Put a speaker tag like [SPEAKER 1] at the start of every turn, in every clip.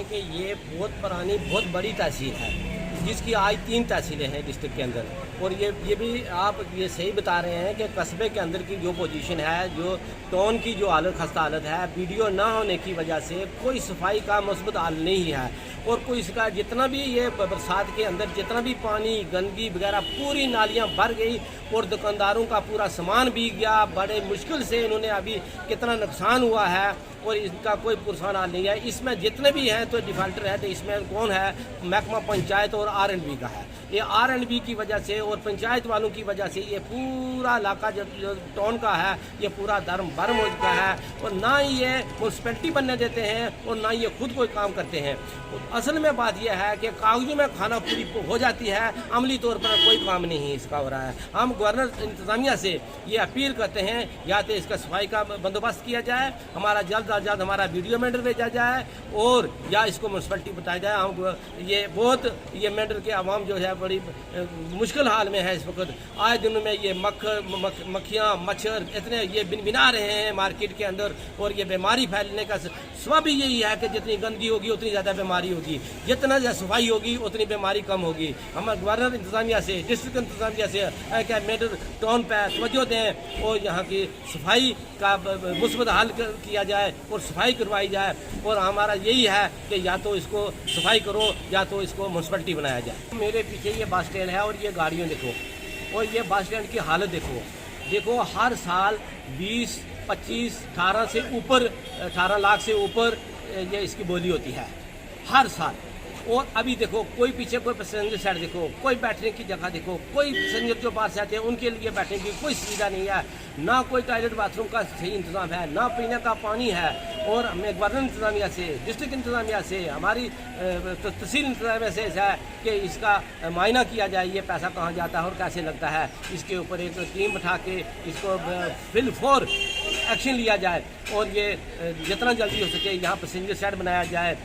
[SPEAKER 1] कि ये बहुत पुरानी बहुत बड़ी तहसील है जिसकी आज 3 तहसीलें हैं डिस्ट्रिक्ट के अंदर। और ये भी आप ये सही बता रहे हैं कि कस्बे के अंदर की जो पोजीशन है, जो टाउन की जो हालत खस्ता हालत है, वीडियो ना होने की वजह से कोई सफाई का मुस्बत हाल नहीं है। और कोई इसका जितना भी ये बरसात के अंदर जितना भी पानी गंदगी वगैरह पूरी नालियां भर गई और दुकानदारों का पूरा सामान भीग गया। बड़े मुश्किल से इन्होंने अभी कितना नुकसान हुआ है और इसका कोई पुरसान हाल नहीं है। इसमें जितने भी हैं तो डिफाल्टर है, तो इसमें कौन है? महकमा पंचायत और R&B का है। ये R&B की वजह से और पंचायत वालों की वजह से ये पूरा इलाका जो टाउन का है ये पूरा धर्म भरम हो चुका है। और ना ही ये म्यूनसिपैलिटी बनने देते हैं और ना ही ये खुद कोई काम करते हैं। असल में बात यह है कि कागजों में खाना पूरी हो जाती है, अमली तौर पर कोई काम नहीं इसका हो रहा है। हम गवर्नर इंतजामिया से ये अपील करते हैं या तो इसका सफाई का बंदोबस्त किया जाए, हमारा जल्द अज जल्द हमारा वीडियो मेंडर भेजा जाए और या इसको म्यूनसिपैलिटी बताया जाए। हम ये बहुत ये मेंडर के आवाम जो है बड़ी मुश्किल हाल में है इस वक्त। आए दिन में ये मक्खियाँ मच्छर इतने ये बिना रहे हैं मार्केट के अंदर और ये बीमारी फैलने का सबब भी यही है कि जितनी गंदगी होगी उतनी ज़्यादा बीमारी होगी, जितना सफाई होगी उतनी बीमारी कम होगी। हम गवर्नर इंतजामिया से डिस्ट्रिक्ट इंतजामिया से क्या मेडर टाउन पर तवज्जो दें और यहाँ की सफाई का मुस्बत हल किया जाए और सफाई करवाई जाए। और हमारा यही है कि या तो इसको सफाई करो या तो इसको म्यूनसिपैलिटी बनाया जाए। मेरे पीछे ये बस स्टैंड है और ये गाड़ियों देखो और ये बस स्टैंड की हालत देखो हर साल 20, 25, 18 से ऊपर 18 लाख से ऊपर ये इसकी बोली होती है हर साल। और अभी देखो कोई पीछे कोई पैसेंजर साइड देखो, कोई बैठने की जगह देखो, कोई पैसेंजर जो पास आते हैं उनके लिए बैठने की कोई सुविधा नहीं है, ना कोई टॉयलेट बाथरूम का सही इंतजाम है, ना पीने का पानी है। और हमें गवर्नर इंतजामिया से डिस्ट्रिक्ट इंतजामिया से हमारी तहसील इंतजामिया से है कि इसका मायना किया जाए, ये पैसा कहाँ जाता है और कैसे लगता है। इसके ऊपर एक टीम बैठा के इसको फिल फॉर एक्शन लिया जाए और ये जितना जल्दी हो सके यहाँ पैसेंजर साइड बनाया जाए।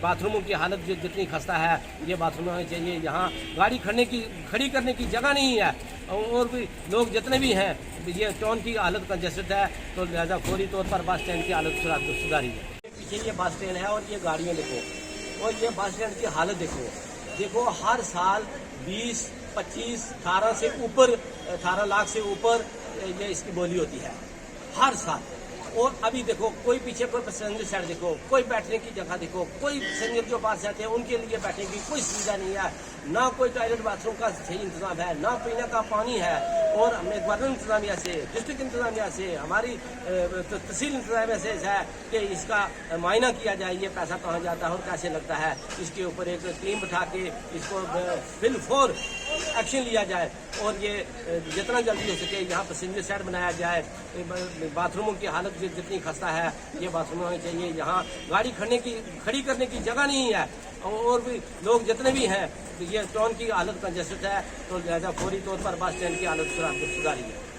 [SPEAKER 1] बाथरूमों की हालत जितनी खस्ता है ये बाथरूम होने चाहिए, यहाँ गाड़ी खड़ी करने की जगह नहीं है। और भी लोग जितने भी हैं ये टाउन की हालत कंजेस्टेड है तो लिहाजा फौरी तौर पर बस स्टैंड की हालत सुधारी है। पीछे ये बस स्टैंड है और ये गाड़ियाँ देखो और ये बस स्टैंड की हालत देखो हर साल 20, 25, 18 से ऊपर 18 लाख से ऊपर ये इसकी बोली होती है हर साल। और अभी देखो कोई पीछे कोई पैसेंजर साइड देखो, कोई बैठने की जगह देखो, कोई पैसेंजर जो पास जाते हैं उनके लिए बैठने की कोई सुविधा नहीं है, ना कोई टॉयलेट बाथरूम का सही इंतजाम है, ना पीने का पानी है। और हमें गवर्नर इंतजामिया से डिस्ट्रिक्ट इंतजामिया से हमारी तहसील इंतजामिया से है कि इसका मायना किया जाए, ये पैसा कहाँ जाता है और कैसे लगता है। इसके ऊपर एक टीम बैठा के इसको फिल फॉर एक्शन लिया जाए और ये जितना जल्दी हो सके यहाँ पैसेंजर साइड बनाया जाए। बाथरूमों की हालत जितनी खस्ता है ये बाथरूम होने चाहिए, यहाँ गाड़ी खड़ी करने की जगह नहीं है। और भी लोग जितने भी हैं ये टाउन की हालत कंजेस्टेड है, तो लिहाजा फौरी तौर पर बस स्टैंड की हालत सुधारी है।